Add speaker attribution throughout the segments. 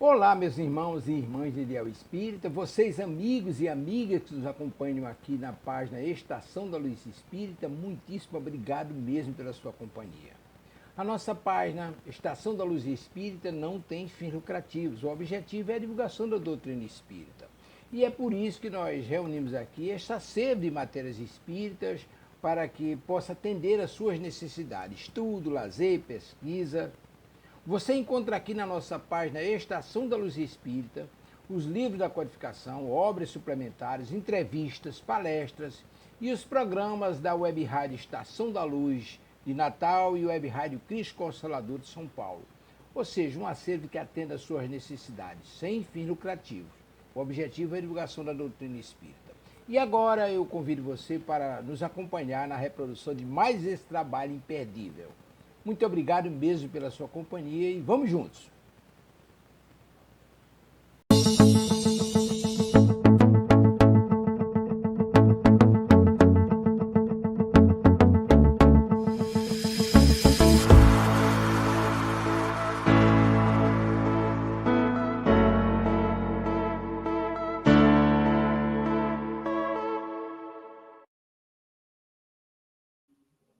Speaker 1: Olá, meus irmãos e irmãs de Ideal Espírita, vocês amigos e amigas que nos acompanham aqui na página Estação da Luz Espírita, muitíssimo obrigado mesmo pela sua companhia. A nossa página Estação da Luz Espírita não tem fins lucrativos, o objetivo é a divulgação da doutrina espírita. E é por isso que nós reunimos aqui esta sede de matérias espíritas para que possa atender às suas necessidades, estudo, lazer, pesquisa. Você encontra aqui na nossa página Estação da Luz Espírita os livros da codificação, obras suplementares, entrevistas, palestras e os programas da Web Rádio Estação da Luz de Natal e Web Rádio Cristo Consolador de São Paulo. Ou seja, um acervo que atenda às suas necessidades, sem fins lucrativos. O objetivo é a divulgação da doutrina espírita. E agora eu convido você para nos acompanhar na reprodução de mais esse trabalho imperdível. Muito obrigado mesmo pela sua companhia e vamos juntos!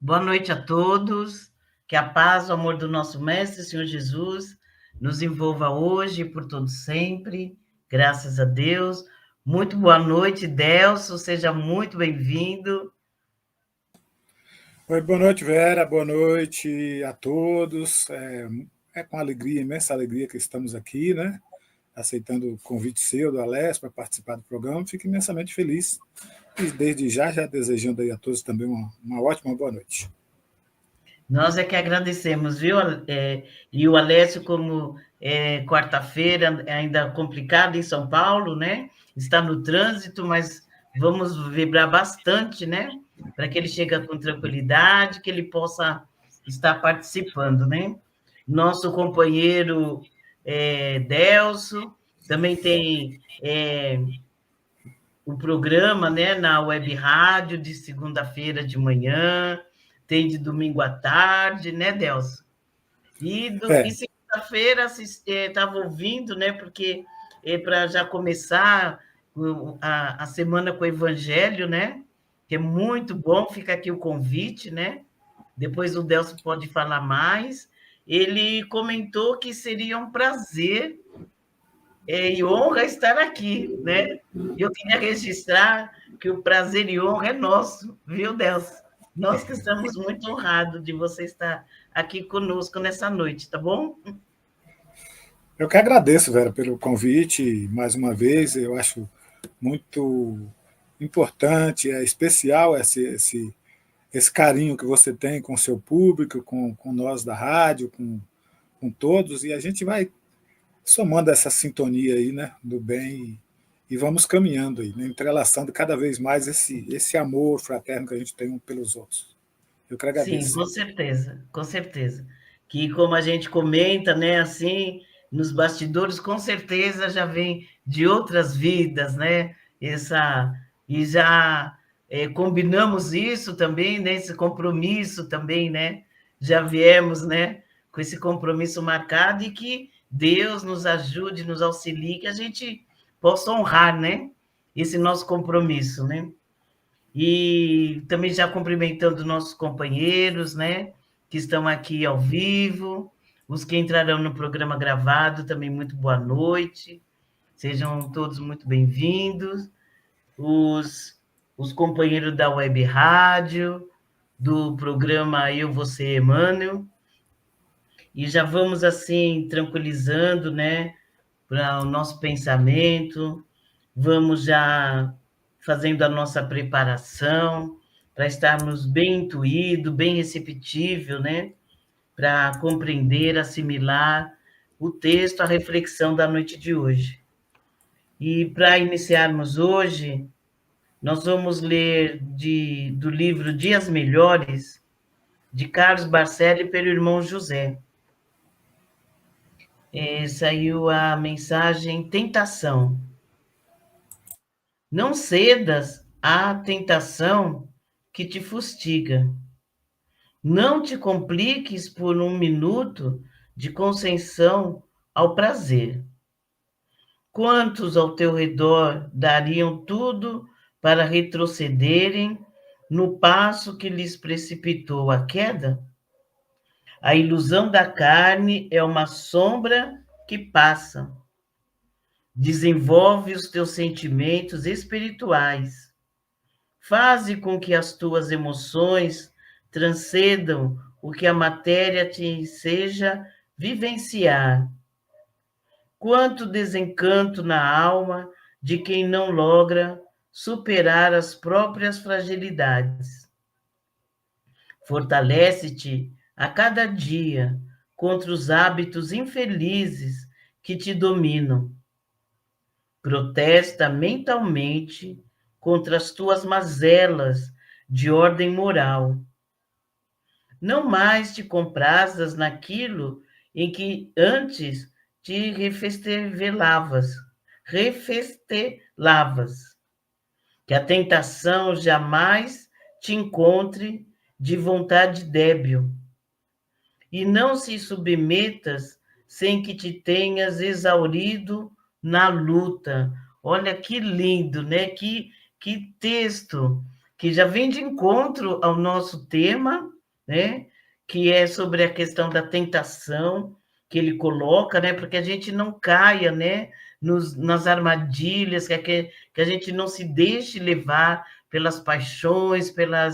Speaker 2: Boa noite a todos, que a paz, o amor do nosso Mestre, Senhor Jesus, nos envolva hoje e por todo sempre, graças a Deus. Muito boa noite, Delso, seja muito bem-vindo.
Speaker 3: Oi, boa noite, Vera, boa noite a todos. É com alegria, imensa alegria que estamos aqui, né? Aceitando o convite seu, do Alessio, para participar do programa. Fico imensamente feliz. E desde já desejando aí a todos também uma ótima boa noite.
Speaker 2: Nós é que agradecemos, viu? E o Alessio, como quarta-feira, ainda complicado em São Paulo, né? Está no trânsito, mas vamos vibrar bastante, né? Para que ele chegue com tranquilidade, que ele possa estar participando, né? Nosso companheiro Delso também tem o programa, né, na Web Rádio de segunda-feira de manhã, tem de domingo à tarde, né, Delso? E segunda-feira estava ouvindo, né, porque para já começar a semana com o Evangelho, né, que é muito bom, fica aqui o convite, né? Depois o Delso pode falar mais. Ele comentou que seria um prazer e honra estar aqui, né? Eu queria registrar que o prazer e honra é nosso, viu, Delso? Nós que estamos muito honrados de você estar aqui conosco nessa noite, tá bom?
Speaker 3: Eu que agradeço, Vera, pelo convite, mais uma vez. Eu acho muito importante, é especial esse carinho que você tem com o seu público, com nós da rádio, com todos, e a gente vai somando essa sintonia aí, né, do bem, e vamos caminhando aí, né, entrelaçando cada vez mais esse amor fraterno que a gente tem um pelos outros. Eu que agradeço.
Speaker 2: Sim, com certeza, com certeza. Que como a gente comenta, né, assim, nos bastidores, com certeza já vem de outras vidas, né? E já combinamos isso também, né? Esse compromisso também, né? Já viemos, né? Com esse compromisso marcado e que Deus nos ajude, nos auxilie, que a gente possa honrar, né? Esse nosso compromisso, né? E também já cumprimentando nossos companheiros, né, que estão aqui ao vivo, os que entrarão no programa gravado, também muito boa noite, sejam todos muito bem-vindos, os companheiros da Web Rádio, do programa Eu, Você, Emmanuel, e já vamos, assim, tranquilizando, né, para o nosso pensamento, vamos já fazendo a nossa preparação para estarmos bem intuído, bem receptível, né? Para compreender, assimilar o texto, a reflexão da noite de hoje. E para iniciarmos hoje, nós vamos ler do livro Dias Melhores, de Carlos Barcelli, pelo irmão José. Saiu a mensagem Tentação. Não cedas à tentação que te fustiga. Não te compliques por um minuto de concessão ao prazer. Quantos ao teu redor dariam tudo para retrocederem no passo que lhes precipitou a queda? A ilusão da carne é uma sombra que passa. Desenvolve os teus sentimentos espirituais. Faze com que as tuas emoções transcendam o que a matéria te seja vivenciar. Quanto desencanto na alma de quem não logra superar as próprias fragilidades. Fortalece-te a cada dia contra os hábitos infelizes que te dominam. Protesta mentalmente contra as tuas mazelas de ordem moral. Não mais te comprazas naquilo em que antes te refestelavas. Que a tentação jamais te encontre de vontade débil. E não se submetas sem que te tenhas exaurido na luta. Olha que lindo, né? Que texto que já vem de encontro ao nosso tema, né? Que é sobre a questão da tentação que ele coloca, né? Porque a gente não caia, né? Nas armadilhas, que a gente não se deixe levar pelas paixões, pela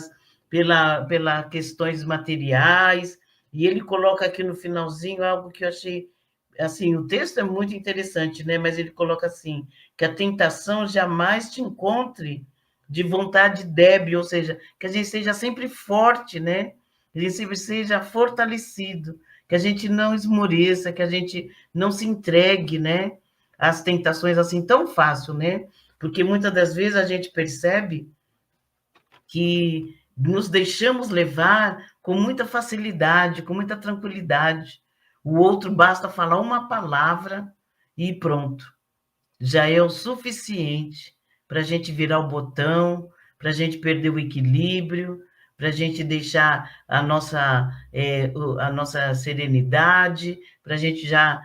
Speaker 2: questões materiais. E ele coloca aqui no finalzinho algo que eu achei, assim, o texto é muito interessante, né? Mas ele coloca assim, que a tentação jamais te encontre de vontade débil, ou seja, que a gente seja sempre forte, né? Que a gente sempre seja fortalecido, que a gente não esmoreça, que a gente não se entregue, né? Às tentações assim tão fácil, né? Porque muitas das vezes a gente percebe que nos deixamos levar com muita facilidade, com muita tranquilidade. O outro basta falar uma palavra e pronto. Já é o suficiente para a gente virar o botão, para a gente perder o equilíbrio, para a gente deixar a nossa serenidade, para a gente já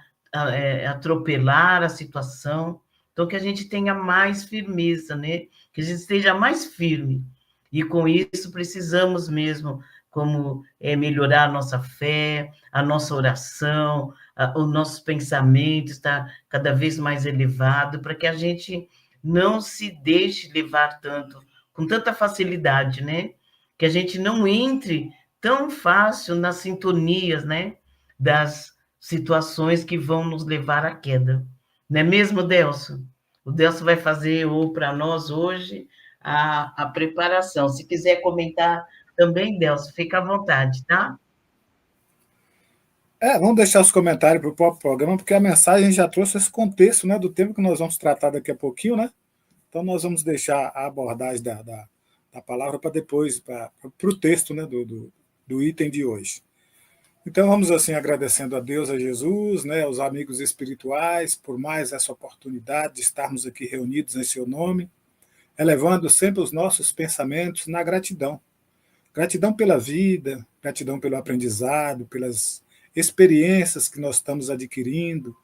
Speaker 2: atropelar a situação. Então, que a gente tenha mais firmeza, né? Que a gente esteja mais firme. E com isso precisamos mesmo, como melhorar a nossa fé, a nossa oração, o nosso pensamento está cada vez mais elevado, para que a gente não se deixe levar tanto, com tanta facilidade, né? Que a gente não entre tão fácil nas sintonias, né? Das situações que vão nos levar à queda. Não é mesmo, Delso? O Delso vai fazer para nós hoje a preparação. Se quiser comentar também, Delso, fica à vontade, tá?
Speaker 3: Vamos deixar os comentários para o próprio programa, porque a mensagem já trouxe esse contexto, né, do tema que nós vamos tratar daqui a pouquinho, né? Então nós vamos deixar a abordagem da palavra para depois, para o texto, né, do item de hoje. Então vamos assim agradecendo a Deus, a Jesus, né, aos amigos espirituais, por mais essa oportunidade de estarmos aqui reunidos em seu nome, elevando sempre os nossos pensamentos na gratidão. Gratidão pela vida, gratidão pelo aprendizado, pelas experiências que nós estamos adquirindo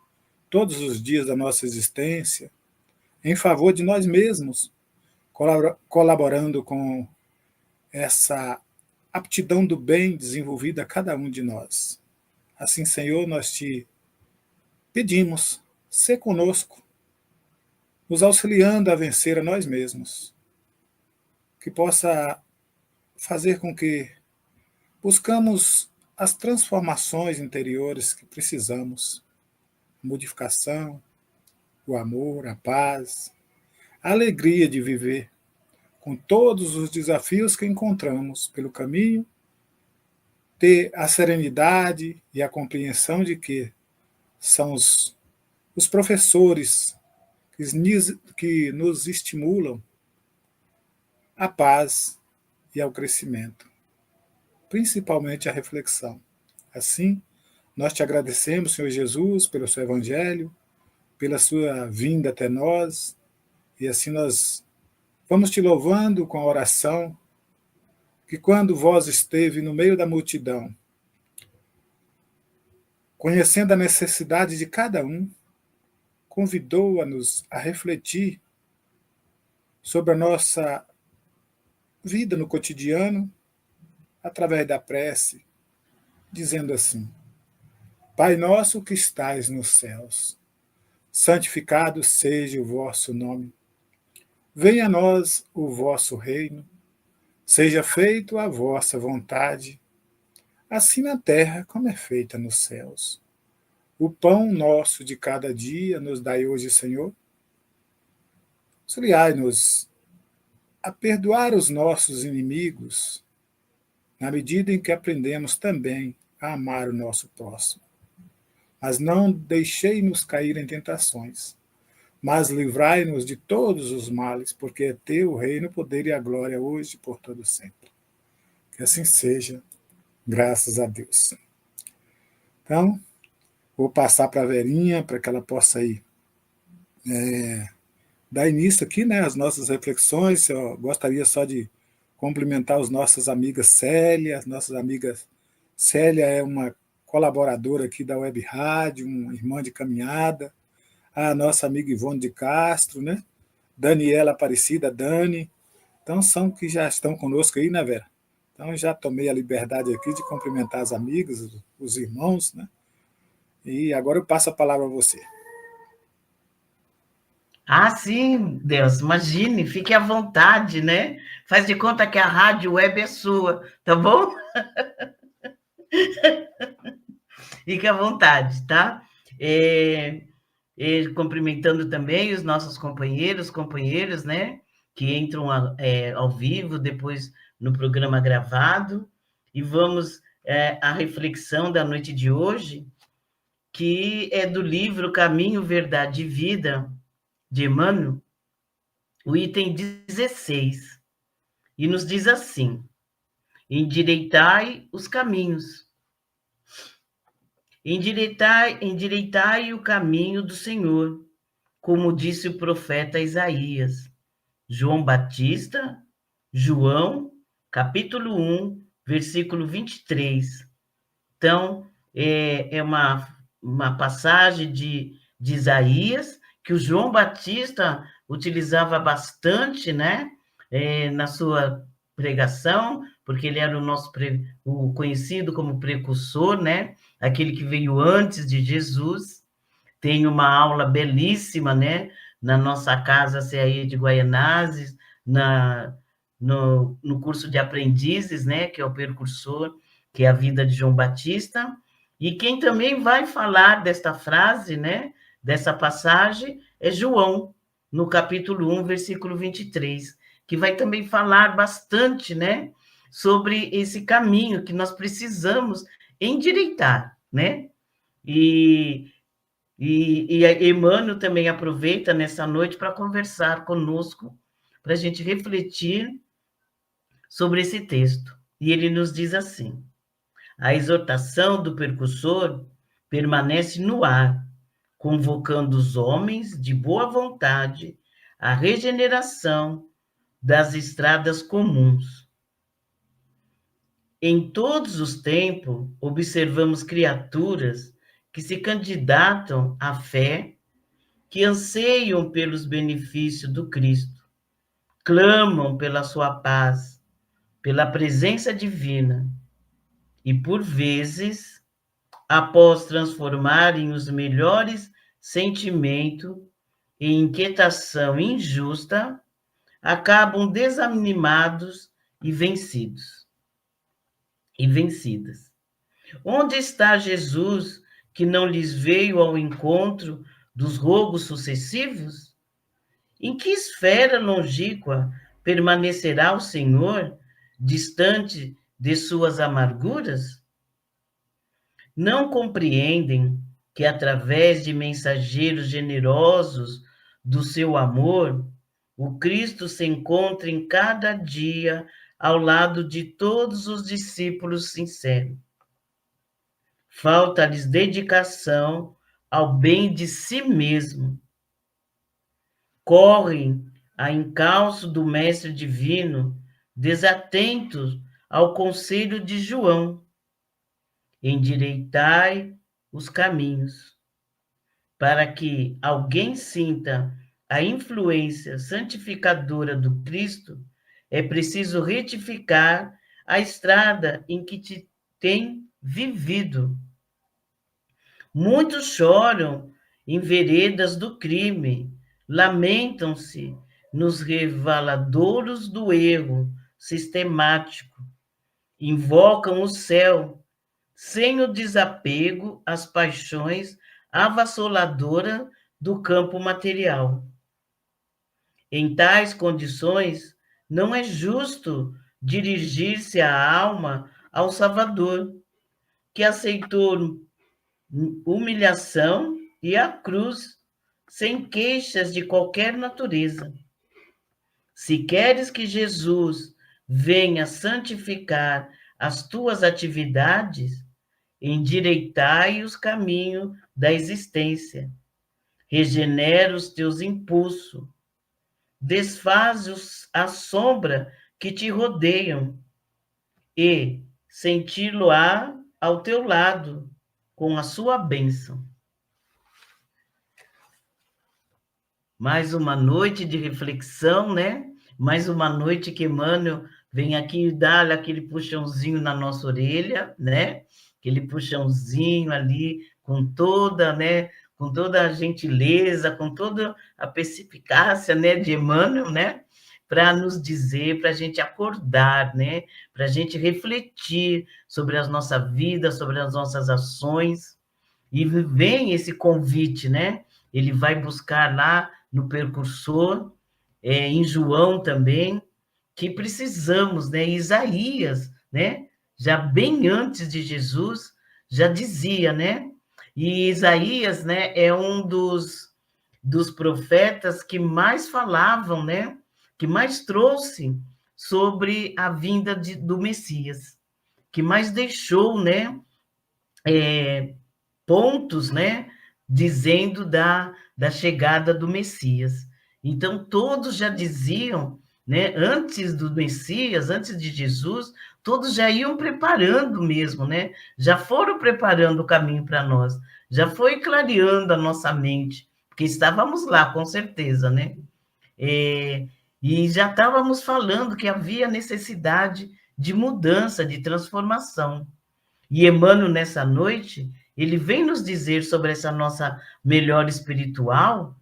Speaker 3: todos os dias da nossa existência, em favor de nós mesmos, colaborando com essa aptidão do bem desenvolvida a cada um de nós. Assim, Senhor, nós te pedimos, sê conosco, nos auxiliando a vencer a nós mesmos, que possa fazer com que buscamos as transformações interiores que precisamos, a modificação, o amor, a paz, a alegria de viver, com todos os desafios que encontramos pelo caminho, ter a serenidade e a compreensão de que são os professores que nos estimulam à paz e ao crescimento, principalmente a reflexão. Assim, nós te agradecemos, Senhor Jesus, pelo seu evangelho, pela sua vinda até nós, e assim nós vamos te louvando com a oração, que quando vós esteve no meio da multidão, conhecendo a necessidade de cada um, convidou-nos a refletir sobre a nossa vida no cotidiano, através da prece, dizendo assim: Pai nosso que estais nos céus, santificado seja o vosso nome. Venha a nós o vosso reino, seja feita a vossa vontade, assim na terra como é feita nos céus. O pão nosso de cada dia nos dai hoje, Senhor. Auxiliai-nos a perdoar os nossos inimigos, na medida em que aprendemos também a amar o nosso próximo. Mas não deixei-nos cair em tentações, mas livrai-nos de todos os males, porque é teu o reino, o poder e a glória hoje e por todo sempre. Que assim seja, graças a Deus. Então, vou passar para a Verinha, para que ela possa ir dar início aqui, né, às nossas reflexões. Eu gostaria só de cumprimentar as nossas amigas Célia. As nossas amigas Célia é uma colaboradora aqui da Web Rádio, uma irmã de caminhada. A nossa amiga Ivone de Castro, né? Daniela Aparecida, Dani. Então, são que já estão conosco aí, né, Vera? Então, já tomei a liberdade aqui de cumprimentar as amigas, os irmãos, né? E agora eu passo a palavra a você.
Speaker 2: Ah, sim, Deus, imagine, fique à vontade, né? Faz de conta que a rádio web é sua, tá bom? Fique à vontade, tá? Cumprimentando também os nossos companheiros, né? Que entram ao vivo, depois no programa gravado. E vamos à reflexão da noite de hoje, que é do livro Caminho, Verdade e Vida, de Emmanuel, o item 16. E nos diz assim: endireitai os caminhos. Endireitai o caminho do Senhor, como disse o profeta Isaías. João Batista, João, capítulo 1, versículo 23. Então, é uma passagem de Isaías que o João Batista utilizava bastante, né, na sua pregação, porque ele era o conhecido como precursor, né, aquele que veio antes de Jesus. Tem uma aula belíssima, né, na nossa casa CAE de Guaianazes, no curso de aprendizes, né, que é o precursor, que é a vida de João Batista. E quem também vai falar desta frase, né, dessa passagem, é João, no capítulo 1, versículo 23, que vai também falar bastante, né, sobre esse caminho que nós precisamos endireitar, né? E Emmanuel também aproveita nessa noite para conversar conosco, para a gente refletir sobre esse texto. E ele nos diz assim: a exortação do percussor permanece no ar, convocando os homens de boa vontade à regeneração das estradas comuns. Em todos os tempos, observamos criaturas que se candidatam à fé, que anseiam pelos benefícios do Cristo, clamam pela sua paz, pela presença divina, e por vezes, após transformarem os melhores sentimentos em inquietação injusta, acabam desanimados e vencidos. E vencidas. Onde está Jesus que não lhes veio ao encontro dos rogos sucessivos? Em que esfera longínqua permanecerá o Senhor, distante de suas amarguras? Não compreendem que, através de mensageiros generosos do seu amor, o Cristo se encontra em cada dia ao lado de todos os discípulos sinceros. Falta-lhes dedicação ao bem de si mesmo. Correm a encalço do Mestre Divino, desatentos ao conselho de João. Endireitai os caminhos. para que alguém sinta a influência santificadora do Cristo, é preciso retificar a estrada em que te tem vivido. Muitos choram em veredas do crime, lamentam-se nos revaladouros do erro sistemático, invocam o céu, sem o desapego às paixões avassaladoras do campo material. Em tais condições, não é justo dirigir-se a alma ao Salvador, que aceitou humilhação e a cruz, sem queixas de qualquer natureza. Se queres que Jesus venha santificar as tuas atividades, endireitai os caminhos da existência, regenera os teus impulsos, desfaz a sombra que te rodeiam e senti-lo-á ao teu lado com a sua bênção. Mais uma noite de reflexão, né? Mais uma noite que Emmanuel vem aqui dar aquele puxãozinho na nossa orelha, né? Aquele puxãozinho ali com toda, né? Com toda a gentileza, com toda a perspicácia, né? De Emmanuel, né? Para nos dizer, para a gente acordar, né? Para a gente refletir sobre a nossa vida, sobre as nossas ações. E vem esse convite, né? Ele vai buscar lá no Precursor, em João também, que precisamos, né? Isaías, né? Já bem antes de Jesus, já dizia, né? E Isaías, né? É um dos profetas que mais falavam, né? Que mais trouxe sobre a vinda do Messias, que mais deixou, né? Pontos, né? Dizendo da chegada do Messias. Então, todos já diziam, né? Antes do Messias, antes de Jesus, todos já iam preparando mesmo, né? Já foram preparando o caminho para nós, já foi clareando a nossa mente, porque estávamos lá, com certeza, né? E já estávamos falando que havia necessidade de mudança, de transformação. E Emmanuel, nessa noite, ele vem nos dizer sobre essa nossa melhora espiritual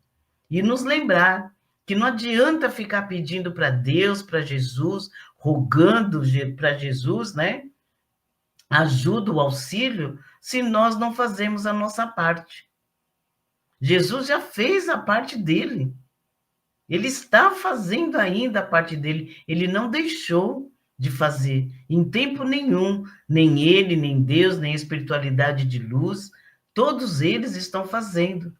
Speaker 2: e nos lembrar que não adianta ficar pedindo para Deus, para Jesus, rogando para Jesus, né? Ajuda, o auxílio, se nós não fazemos a nossa parte. Jesus já fez a parte dele. Ele está fazendo ainda a parte dele. Ele não deixou de fazer, em tempo nenhum, nem ele, nem Deus, nem a espiritualidade de luz, todos eles estão fazendo.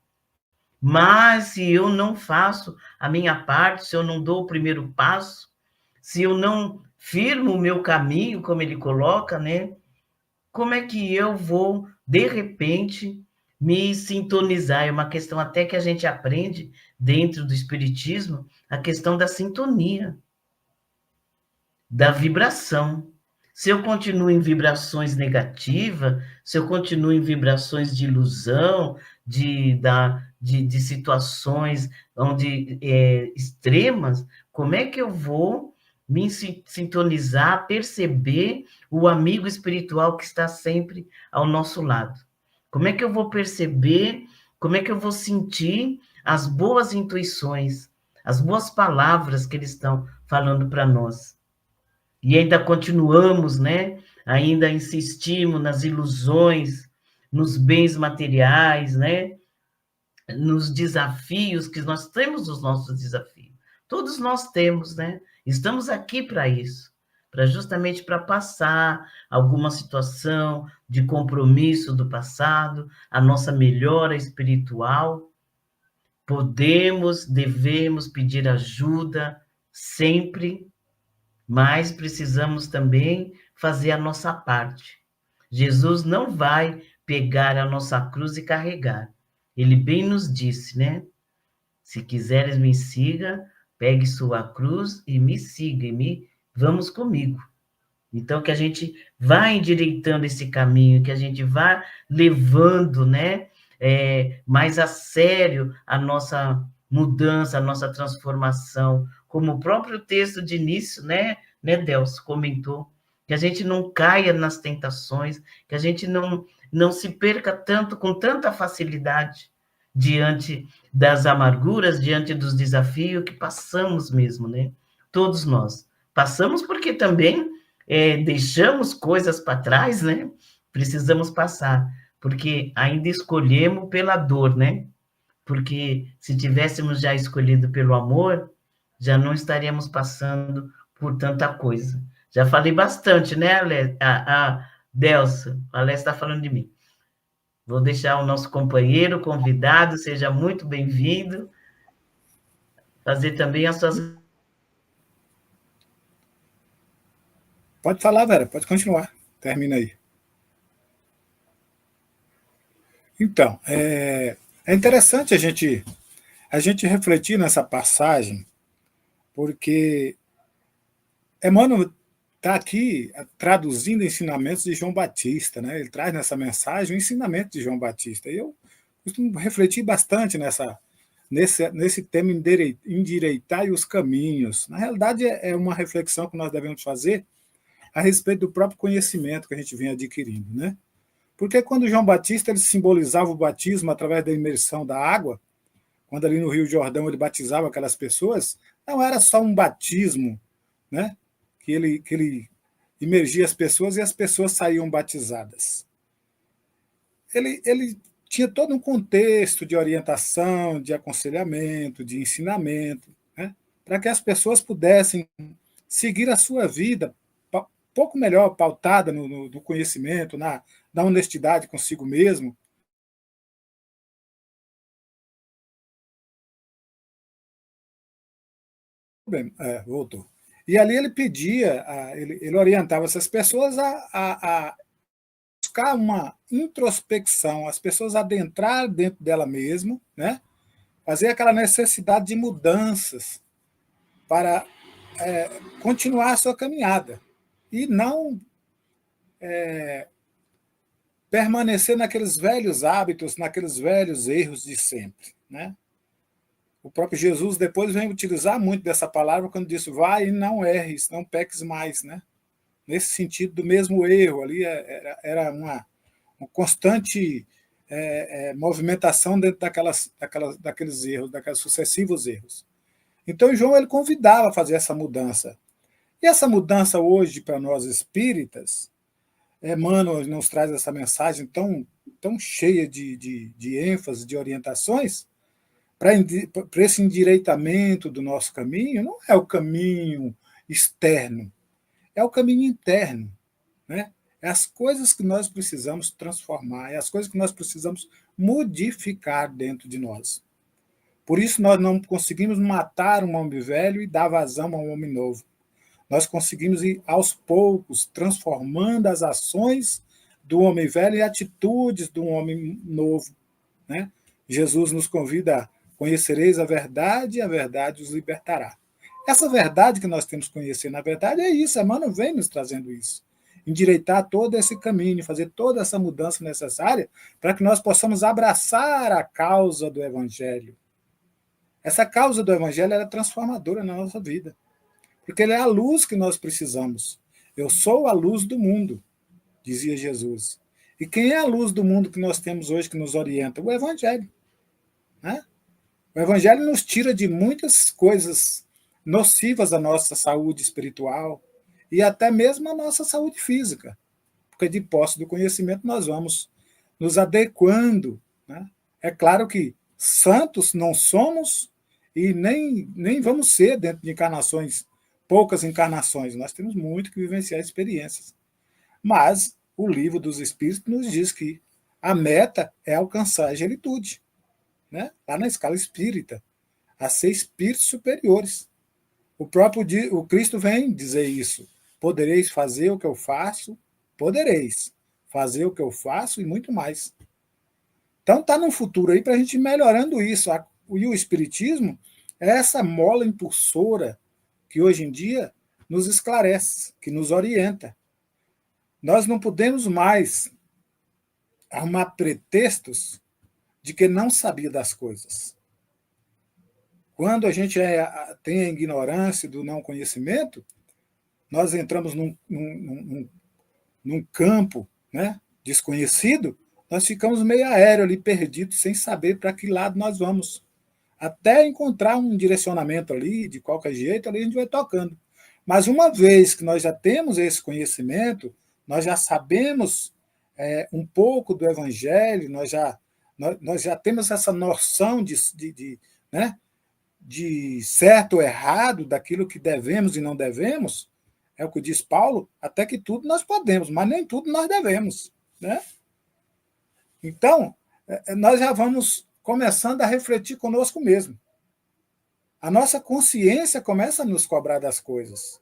Speaker 2: Mas se eu não faço a minha parte, se eu não dou o primeiro passo, se eu não firmo o meu caminho, como ele coloca, né? Como é que eu vou, de repente, me sintonizar? É uma questão até que a gente aprende dentro do Espiritismo, a questão da sintonia, da vibração. Se eu continuo em vibrações negativas, se eu continuo em vibrações de ilusão, de situações onde, extremas, como é que eu vou me sintonizar, perceber o amigo espiritual que está sempre ao nosso lado? Como é que eu vou perceber, como é que eu vou sentir as boas intuições, as boas palavras que eles estão falando para nós? E ainda continuamos, né? Ainda insistimos nas ilusões, nos bens materiais, né? Nos desafios, que nós temos os nossos desafios. Todos nós temos, né? Estamos aqui para isso, justamente para passar alguma situação de compromisso do passado, a nossa melhora espiritual. Podemos, devemos pedir ajuda sempre, mas precisamos também fazer a nossa parte. Jesus não vai pegar a nossa cruz e carregar. Ele bem nos disse, né? Se quiseres me siga, pegue sua cruz e me siga, vamos comigo. Então, que a gente vá endireitando esse caminho, que a gente vá levando, né? mais a sério a nossa mudança, a nossa transformação, como o próprio texto de início, né, Delcio, comentou, que a gente não caia nas tentações, que a gente não se perca tanto, com tanta facilidade, diante das amarguras, diante dos desafios que passamos mesmo, né? Todos nós. Passamos porque também deixamos coisas para trás, né? Precisamos passar, porque ainda escolhemos pela dor, né? Porque se tivéssemos já escolhido pelo amor, já não estaríamos passando por tanta coisa. Já falei bastante, né, Delsa? A Alessia está falando de mim. Vou deixar o nosso companheiro, convidado, seja muito bem-vindo, fazer também as suas...
Speaker 3: Pode falar, Vera, pode continuar. Termina aí. Então, é interessante a gente refletir nessa passagem, porque Emmanuel está aqui traduzindo ensinamentos de João Batista, né? Ele traz nessa mensagem o ensinamento de João Batista. E eu costumo refletir bastante nesse tema endireitar os caminhos. Na realidade, é uma reflexão que nós devemos fazer a respeito do próprio conhecimento que a gente vem adquirindo, né? Porque quando João Batista ele simbolizava o batismo através da imersão da água, quando ali no Rio Jordão ele batizava aquelas pessoas, não era só um batismo, né? Que ele imergia as pessoas e as pessoas saíam batizadas. Ele tinha todo um contexto de orientação, de aconselhamento, de ensinamento, né? Para que as pessoas pudessem seguir a sua vida pouco melhor pautada no conhecimento, na honestidade consigo mesmo. Bem, voltou. E ali ele pedia, ele orientava essas pessoas a buscar uma introspecção, as pessoas adentrar dentro dela mesmo, né? Fazer aquela necessidade de mudanças para continuar a sua caminhada e não permanecer naqueles velhos hábitos, naqueles velhos erros de sempre, né? O próprio Jesus depois vem utilizar muito dessa palavra quando disse: vai e não erres, não peques mais, né? Nesse sentido do mesmo erro ali era uma constante movimentação dentro daqueles erros, daqueles sucessivos erros. Então João ele convidava a fazer essa mudança. E essa mudança hoje para nós espíritas, Emmanuel nos traz essa mensagem tão cheia de ênfase, de orientações, para esse endireitamento do nosso caminho, não é o caminho externo, é o caminho interno, né? É as coisas que nós precisamos transformar, é as coisas que nós precisamos modificar dentro de nós. Por isso nós não conseguimos matar um homem velho e dar vazão a um homem novo. Nós conseguimos ir aos poucos transformando as ações do homem velho em atitudes do homem novo, né? Jesus nos convida a conhecereis a verdade e a verdade os libertará. Essa verdade que nós temos que conhecer, na verdade, é isso. A Emmanuel vem nos trazendo isso. Endireitar todo esse caminho, fazer toda essa mudança necessária para que nós possamos abraçar a causa do Evangelho. Essa causa do Evangelho é transformadora na nossa vida, porque ele é a luz que nós precisamos. Eu sou a luz do mundo, dizia Jesus. E quem é a luz do mundo que nós temos hoje que nos orienta? O Evangelho, né? O Evangelho nos tira de muitas coisas nocivas à nossa saúde espiritual e até mesmo à nossa saúde física, porque de posse do conhecimento nós vamos nos adequando, né? É claro que santos não somos e nem vamos ser dentro de encarnações, poucas encarnações, nós temos muito que vivenciar experiências. Mas o livro dos Espíritos nos diz que a meta é alcançar a angelitude, né? Lá na escala espírita, a ser espíritos superiores. O Cristo vem dizer isso. Podereis fazer o que eu faço? Podereis fazer o que eu faço e muito mais. Então está no futuro aí para a gente ir melhorando isso. E o Espiritismo é essa mola impulsora que hoje em dia nos esclarece, que nos orienta. Nós não podemos mais arrumar pretextos de que não sabia das coisas. Quando a gente tem a ignorância do não conhecimento, nós entramos num campo, né, desconhecido, nós ficamos meio aéreo ali, perdidos, sem saber para que lado nós vamos. Até encontrar um direcionamento ali, de qualquer jeito, ali a gente vai tocando. Mas uma vez que nós já temos esse conhecimento, nós já sabemos um pouco do Evangelho, nós já temos essa noção né, de certo ou errado, daquilo que devemos e não devemos, é o que diz Paulo, até que tudo nós podemos, mas nem tudo nós devemos. Né? Então, nós já vamos começando a refletir conosco mesmo. A nossa consciência começa a nos cobrar das coisas.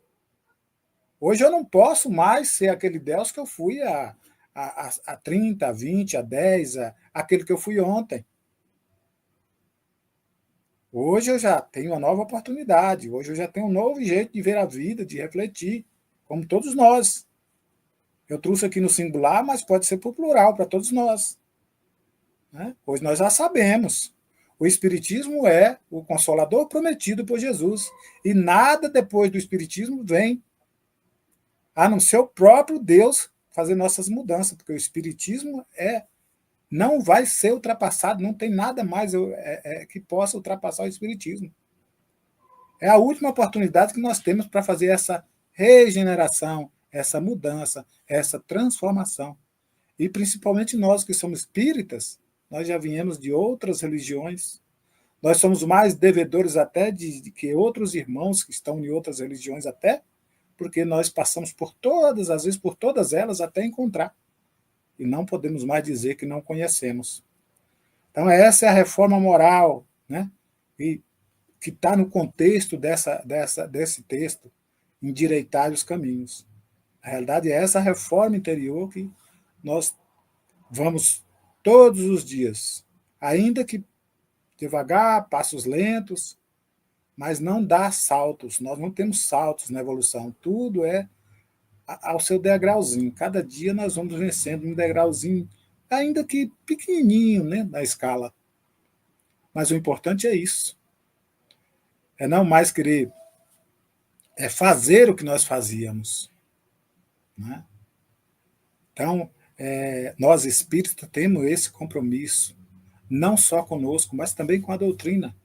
Speaker 3: Hoje eu não posso mais ser aquele Deus que eu fui há 30, há 20, há 10, aquele que eu fui ontem. Hoje eu já tenho uma nova oportunidade, hoje eu já tenho um novo jeito de ver a vida, de refletir, como todos nós. Eu trouxe aqui no singular, mas pode ser para o plural, para todos nós. Né? Hoje nós já sabemos. O Espiritismo é o Consolador prometido por Jesus. E nada depois do Espiritismo vem, a não ser o próprio Deus fazer nossas mudanças, porque o Espiritismo não vai ser ultrapassado, não tem nada mais que possa ultrapassar o Espiritismo. É a última oportunidade que nós temos para fazer essa regeneração, essa mudança, essa transformação. E principalmente nós que somos espíritas, nós já viemos de outras religiões, nós somos mais devedores até de que outros irmãos que estão em outras religiões até, porque nós passamos por todas, às vezes por todas elas, até encontrar. E não podemos mais dizer que não conhecemos. Então, essa é a reforma moral, né? E que está no contexto desse texto, endireitar os caminhos. A realidade é essa reforma interior que nós vamos todos os dias, ainda que devagar, passos lentos, mas não dá saltos. Nós não temos saltos na evolução. Tudo é ao seu degrauzinho. Cada dia nós vamos vencendo um degrauzinho, ainda que pequenininho, né, na escala. Mas o importante é isso. É não mais querer fazer o que nós fazíamos. Né? Então, nós espíritas temos esse compromisso, não só conosco, mas também com a doutrina.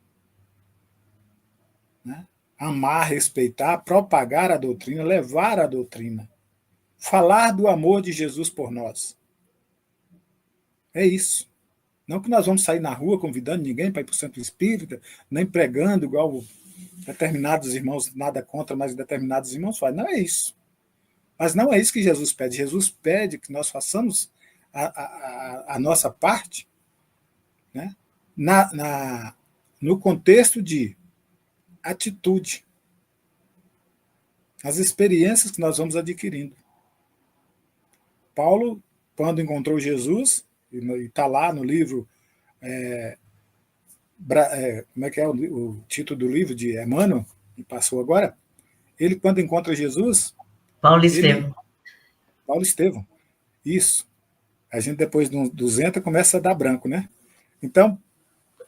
Speaker 3: Né? Amar, respeitar, propagar a doutrina, levar a doutrina. Falar do amor de Jesus por nós. É isso. Não que nós vamos sair na rua convidando ninguém para ir para o centro espírita, nem pregando igual determinados irmãos, nada contra, mas determinados irmãos fazem. Não é isso. Mas não é isso que Jesus pede. Jesus pede que nós façamos a nossa parte, né? No contexto de atitude, as experiências que nós vamos adquirindo. Paulo, quando encontrou Jesus, e está lá no livro, como é que é o título do livro de Emmanuel, que passou agora, ele, quando encontra Jesus...
Speaker 2: Paulo Estevam.
Speaker 3: Paulo Estevam, isso. A gente, depois dos 200, começa a dar branco, né? Então,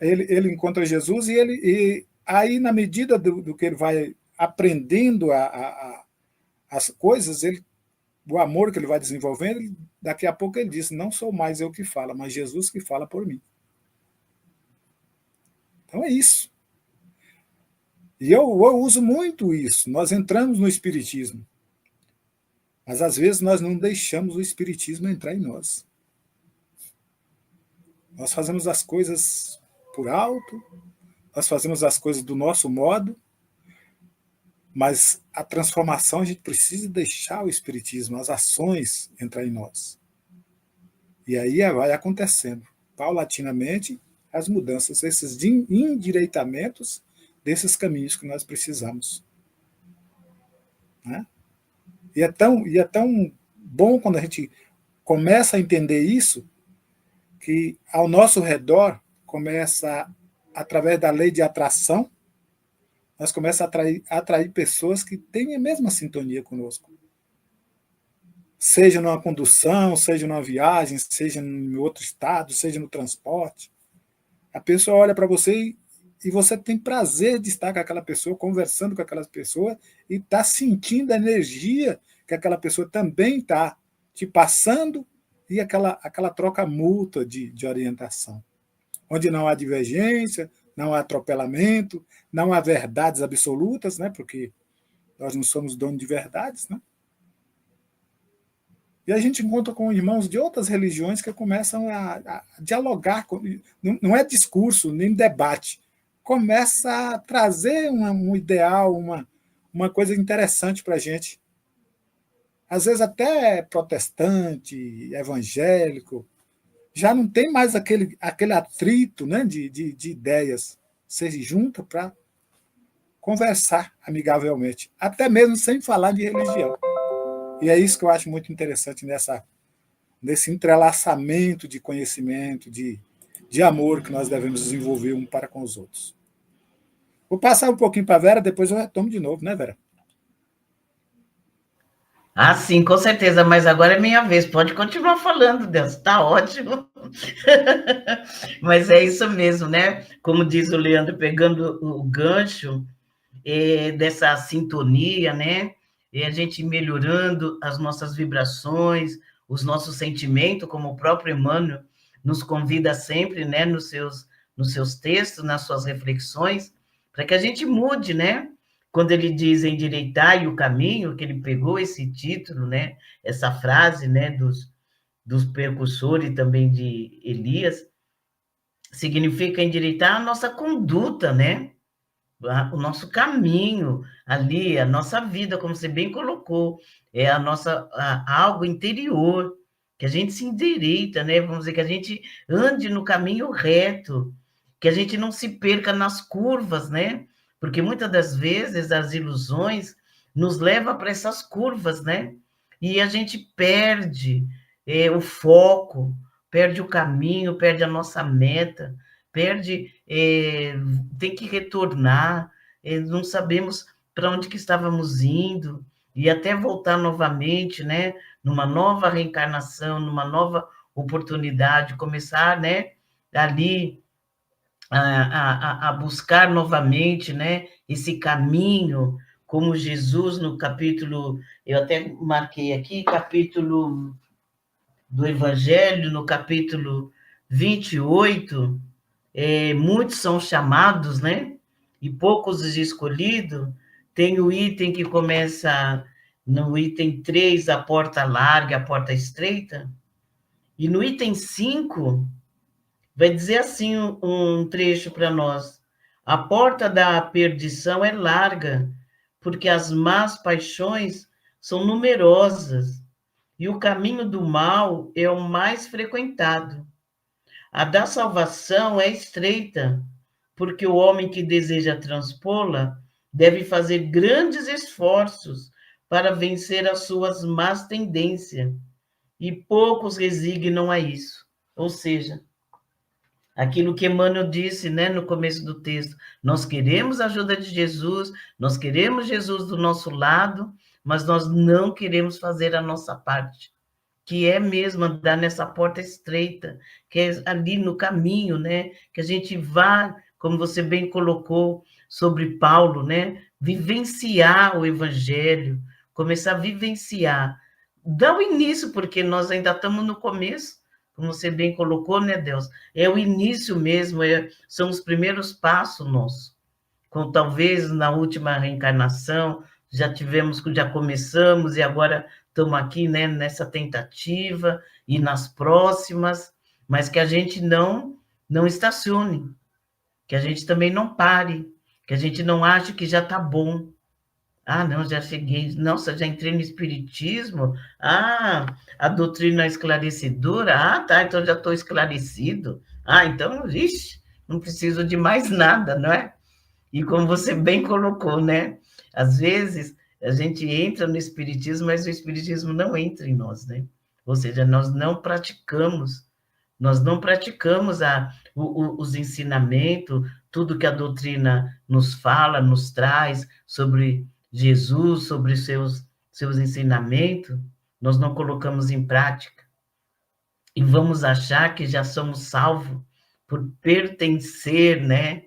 Speaker 3: ele encontra Jesus e aí, na medida do que ele vai aprendendo as coisas, o amor que ele vai desenvolvendo, daqui a pouco ele diz, não sou mais eu que falo, mas Jesus que fala por mim. Então é isso. E eu uso muito isso. Nós entramos no Espiritismo, mas às vezes nós não deixamos o Espiritismo entrar em nós. Nós fazemos as coisas por alto, nós fazemos as coisas do nosso modo, mas a transformação a gente precisa deixar o Espiritismo, as ações entrar em nós. E aí vai acontecendo, paulatinamente, as mudanças, esses endireitamentos desses caminhos que nós precisamos. Né? E é tão bom quando a gente começa a entender isso, que ao nosso redor começa, através da lei de atração, nós começamos a atrair pessoas que têm a mesma sintonia conosco. Seja numa condução, seja numa viagem, seja em outro estado, seja no transporte. A pessoa olha para você e você tem prazer de estar com aquela pessoa, conversando com aquela pessoa e está sentindo a energia que aquela pessoa também está te passando e aquela troca mútua de orientação, onde não há divergência, não há atropelamento, não há verdades absolutas, né? Porque nós não somos donos de verdades, né? E a gente encontra com irmãos de outras religiões que começam a dialogar, não é discurso, nem debate, começa a trazer um ideal, uma coisa interessante para a gente. Às vezes até protestante, evangélico, já não tem mais aquele atrito, né, de ideias. Você se junta para conversar amigavelmente, até mesmo sem falar de religião. E é isso que eu acho muito interessante nesse entrelaçamento de conhecimento, de amor que nós devemos desenvolver um para com os outros. Vou passar um pouquinho para a Vera, depois eu retomo de novo, né, Vera?
Speaker 2: Ah, sim, com certeza, mas agora é minha vez. Pode continuar falando, Deus, está ótimo. Mas é isso mesmo, né? Como diz o Leandro, pegando o gancho dessa sintonia, né? E a gente melhorando as nossas vibrações, os nossos sentimentos, como o próprio Emmanuel nos convida sempre, né? Nos seus textos, nas suas reflexões, para que a gente mude, né? Quando ele diz endireitai o caminho, que ele pegou esse título, né? Essa frase, né? Dos percussores também de Elias, significa endireitar a nossa conduta, né? O nosso caminho ali, a nossa vida, como você bem colocou, é algo interior, que a gente se endireita, né? Vamos dizer, que a gente ande no caminho reto, que a gente não se perca nas curvas, né? Porque muitas das vezes as ilusões nos levam para essas curvas, né? E a gente perde o foco, perde o caminho, perde a nossa meta, perde, tem que retornar, não sabemos para onde que estávamos indo, e até voltar novamente, né, numa nova reencarnação, numa nova oportunidade, começar, né, ali a buscar novamente, né, esse caminho, como Jesus no capítulo, eu até marquei aqui, capítulo do Evangelho, no capítulo 28, muitos são chamados, né? E poucos os escolhidos. Tem o item que começa no item 3, a porta larga, a porta estreita. E no item 5, vai dizer assim um trecho para nós. A porta da perdição é larga, porque as más paixões são numerosas, e o caminho do mal é o mais frequentado. A da salvação é estreita, porque o homem que deseja transpô-la deve fazer grandes esforços para vencer as suas más tendências, e poucos resignam a isso. Ou seja, aquilo que Emmanuel disse, né, no começo do texto, nós queremos a ajuda de Jesus, nós queremos Jesus do nosso lado, mas nós não queremos fazer a nossa parte, que é mesmo andar nessa porta estreita, que é ali no caminho, né? Que a gente vá, como você bem colocou sobre Paulo, né? Vivenciar o evangelho, começar a vivenciar. Dá o início, porque nós ainda estamos no começo, como você bem colocou, né, Deus? É o início mesmo, são os primeiros passos nossos. Com, talvez na última reencarnação, já começamos e agora estamos aqui, né, nessa tentativa e nas próximas, mas que a gente não estacione, que a gente também não pare, que a gente não ache que já está bom. Ah, não, já cheguei, nossa, já entrei no espiritismo. Ah, a doutrina é esclarecedora. Ah, tá, então já estou esclarecido. Ah, então, ixi, não preciso de mais nada, não é? E como você bem colocou, né? Às vezes a gente entra no espiritismo, mas o espiritismo não entra em nós, né? Ou seja, nós não praticamos os ensinamentos, tudo que a doutrina nos fala, nos traz sobre Jesus, sobre seus ensinamentos, nós não colocamos em prática. E vamos achar que já somos salvos, por pertencer, né,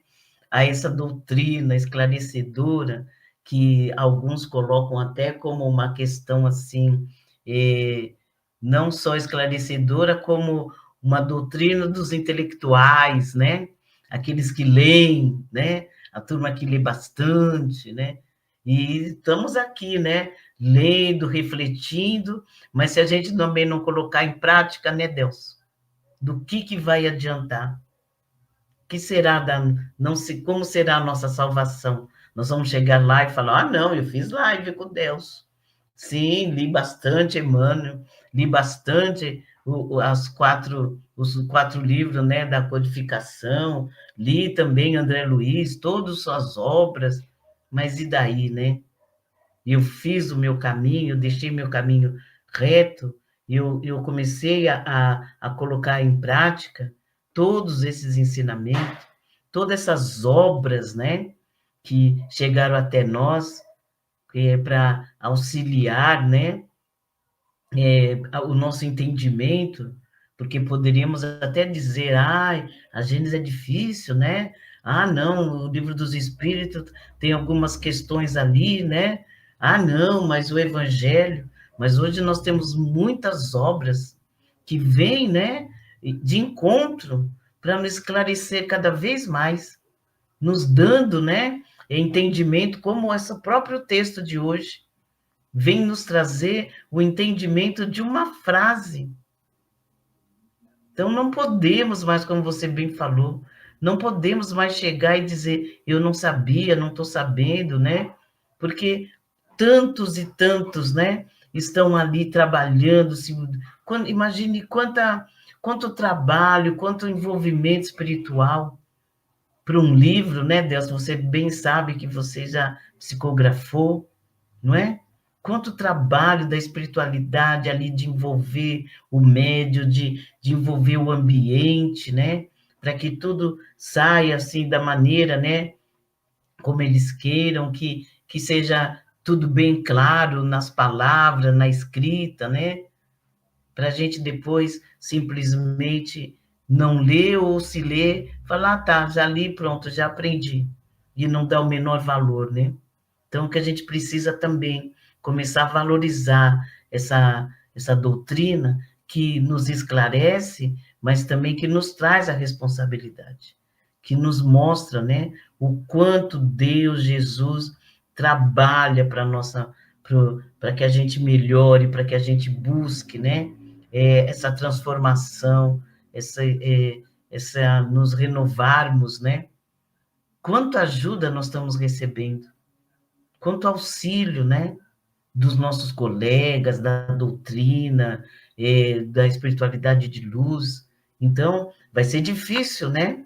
Speaker 2: a essa doutrina esclarecedora, que alguns colocam até como uma questão assim, não só esclarecedora, como uma doutrina dos intelectuais, né? Aqueles que leem, né? A turma que lê bastante, né? E estamos aqui, né? Lendo, refletindo, mas se a gente também não colocar em prática, né, Deus? Do que vai adiantar? Que será não se, como será a nossa salvação? Nós vamos chegar lá e falar: ah, não, eu fiz live com Deus. Sim, li bastante Emmanuel, li bastante os quatro livros, né, da codificação, li também André Luiz, todas suas obras, mas e daí, né? Eu fiz o meu caminho, deixei meu caminho reto, eu comecei a colocar em prática todos esses ensinamentos, todas essas obras, né, que chegaram até nós, para auxiliar, né, o nosso entendimento, porque poderíamos até dizer, a Gênesis é difícil, né? Ah, não, o livro dos Espíritos tem algumas questões ali, né? Ah, não, mas o Evangelho. Mas hoje nós temos muitas obras que vêm, né, de encontro para nos esclarecer cada vez mais, nos dando, né, entendimento, como esse próprio texto de hoje vem nos trazer o entendimento de uma frase. Então, não podemos mais, como você bem falou, não podemos mais chegar e dizer, eu não sabia, não estou sabendo, né? Porque tantos e tantos, né, estão ali trabalhando. Imagine quanto trabalho, quanto envolvimento espiritual para um livro, né, Deus? Você bem sabe que você já psicografou, não é? Quanto trabalho da espiritualidade ali de envolver o médio, de envolver o ambiente, né? Para que tudo saia assim da maneira, né? Como eles queiram, que seja tudo bem claro nas palavras, na escrita, né? Para a gente depois simplesmente não ler ou se ler, falar, tá, já li, pronto, já aprendi. E não dar o menor valor, né? Então, que a gente precisa também começar a valorizar essa doutrina que nos esclarece, mas também que nos traz a responsabilidade, que nos mostra, né, o quanto Deus, Jesus, trabalha para que a gente melhore, para que a gente busque, né, essa transformação, essa nos renovarmos, né? Quanto ajuda nós estamos recebendo? Quanto auxílio, né, dos nossos colegas, da doutrina, da espiritualidade de luz. Então, vai ser difícil, né,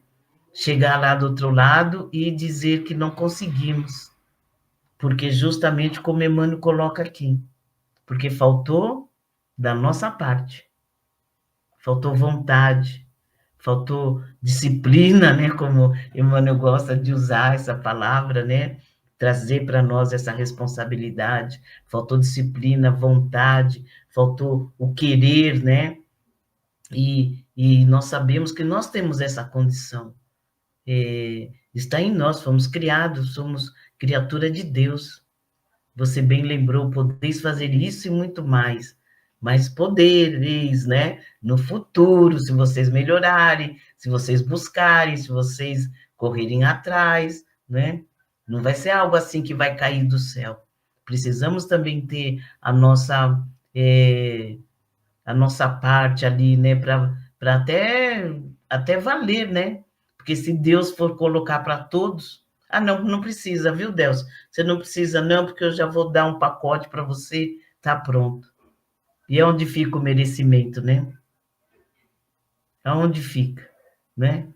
Speaker 2: chegar lá do outro lado e dizer que não conseguimos, porque justamente como Emmanuel coloca aqui, porque faltou da nossa parte, faltou vontade, faltou disciplina, né? Como Emmanuel gosta de usar essa palavra, né? Trazer para nós essa responsabilidade. Faltou disciplina, vontade, faltou o querer, né? E nós sabemos que nós temos essa condição. Está em nós, fomos criados, somos criatura de Deus. Você bem lembrou, podeis fazer isso e muito mais. Mas podereis, né? No futuro, se vocês melhorarem, se vocês buscarem, se vocês correrem atrás, né? Não vai ser algo assim que vai cair do céu. Precisamos também ter a nossa parte ali, né? Para até valer, né? Porque se Deus for colocar para todos, não, não precisa, viu, Deus? Você não precisa, não, porque eu já vou dar um pacote para você, tá pronto. E é onde fica o merecimento, né? Aonde fica, né?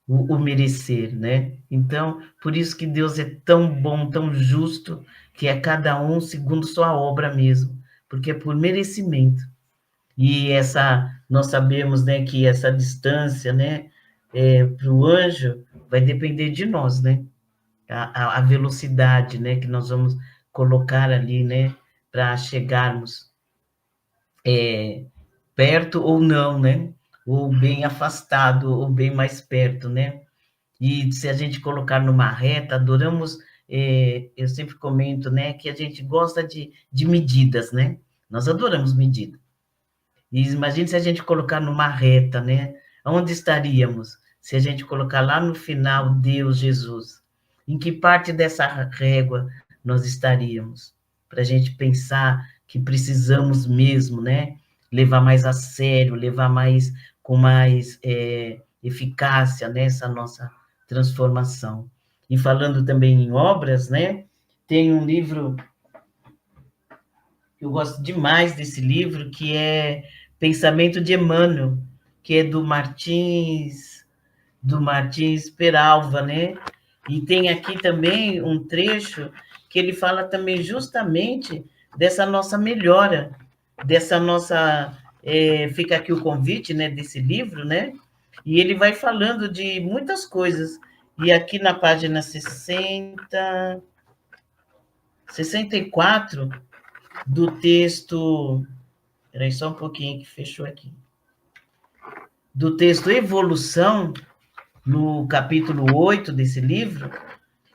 Speaker 2: O merecer, né? Então, por isso que Deus é tão bom, tão justo, que é cada um segundo sua obra mesmo, porque é por merecimento. E nós sabemos, né, que essa distância, né, para o anjo vai depender de nós, né? A velocidade, né, que nós vamos colocar ali, né, para chegarmos perto ou não, né? ou bem afastado, ou bem mais perto, né? E se a gente colocar numa reta, adoramos, eu sempre comento, né, que a gente gosta de medidas, né? Nós adoramos medida. E imagine se a gente colocar numa reta, né? Onde estaríamos se a gente colocar lá no final Deus, Jesus? Em que parte dessa régua nós estaríamos? Para a gente pensar que precisamos mesmo, né? Levar mais a sério, levar mais com mais eficácia nessa nossa transformação. E falando também em obras, né? Tem um livro, eu gosto demais desse livro, que é Pensamento de Emmanuel, que é do Martins Peralva, né? E tem aqui também um trecho que ele fala também justamente dessa nossa melhora, dessa nossa... fica aqui o convite, né, desse livro, né? E ele vai falando de muitas coisas. E aqui na página 64 do texto... Espera aí só um pouquinho que fechou aqui. Do texto Evolução, no capítulo 8 desse livro,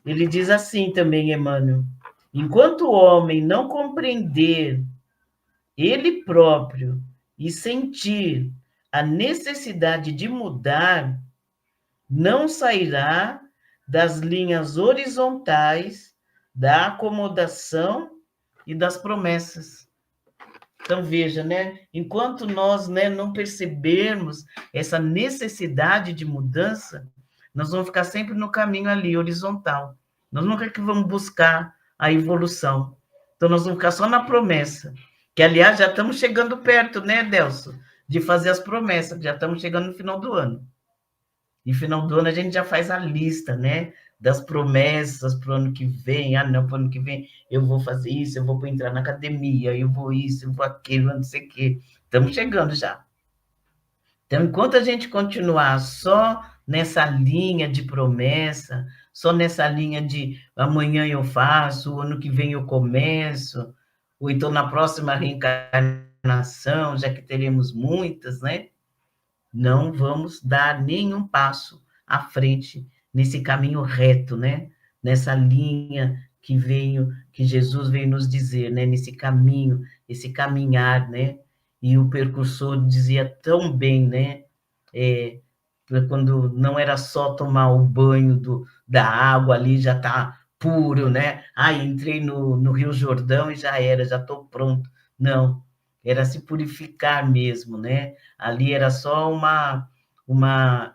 Speaker 2: ele diz assim também, Emmanuel: enquanto o homem não compreender ele próprio e sentir a necessidade de mudar, não sairá das linhas horizontais da acomodação e das promessas. Então, veja, né? Enquanto nós, né, não percebermos essa necessidade de mudança, nós vamos ficar sempre no caminho ali, horizontal. Nós nunca que vamos buscar a evolução. Então, nós vamos ficar só na promessa. Que, aliás, já estamos chegando perto, né, Delso? De fazer as promessas, já estamos chegando no final do ano. E final do ano a gente já faz a lista, né? Das promessas para o ano que vem. Ah, não, para o ano que vem eu vou fazer isso, eu vou entrar na academia, eu vou isso, eu vou aquilo, não sei o quê. Estamos chegando já. Então, enquanto a gente continuar só nessa linha de promessa, só nessa linha de amanhã eu faço, o ano que vem eu começo, ou então na próxima reencarnação, já que teremos muitas, né? Não vamos dar nenhum passo à frente nesse caminho reto, né? Nessa linha que Jesus veio nos dizer, né? Nesse caminho, esse caminhar, né? E o percursor dizia tão bem, né? Quando não era só tomar o banho da água ali, já está puro, né? Ah, entrei no Rio Jordão e já era, já estou pronto. Não, era se purificar mesmo, né? Ali era só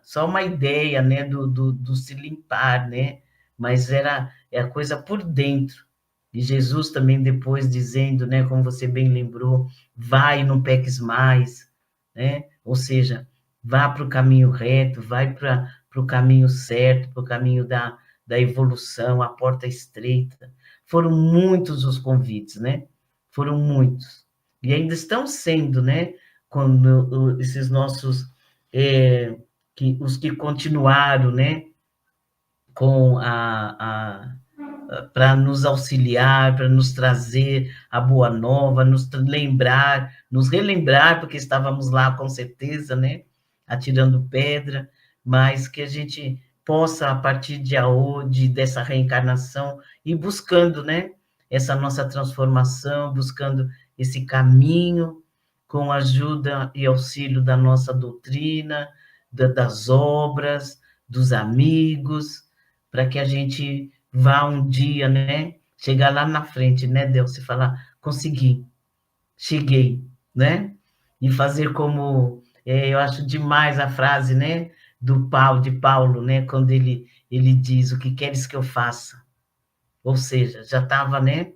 Speaker 2: só uma ideia, né, do se limpar, né? Mas é a coisa por dentro. E Jesus também depois dizendo, né, como você bem lembrou, vai e não peques mais, né? Ou seja, vá para o caminho reto, vai para o caminho certo, para o caminho da evolução, a porta estreita. Foram muitos os convites, né? Foram muitos. E ainda estão sendo, né? Quando esses nossos, os que continuaram, né? Com para nos auxiliar, para nos trazer a boa nova, nos relembrar, porque estávamos lá com certeza, né? Atirando pedra, mas que a gente possa, a partir dessa reencarnação, ir buscando, né? Essa nossa transformação, buscando esse caminho, com a ajuda e auxílio da nossa doutrina, das obras, dos amigos, para que a gente vá um dia, né? Chegar lá na frente, né, Deus? E falar, consegui, cheguei, né? E fazer como, eu acho demais a frase, né? De Paulo, né? Quando ele diz, o que queres que eu faça? Ou seja, já estava, né?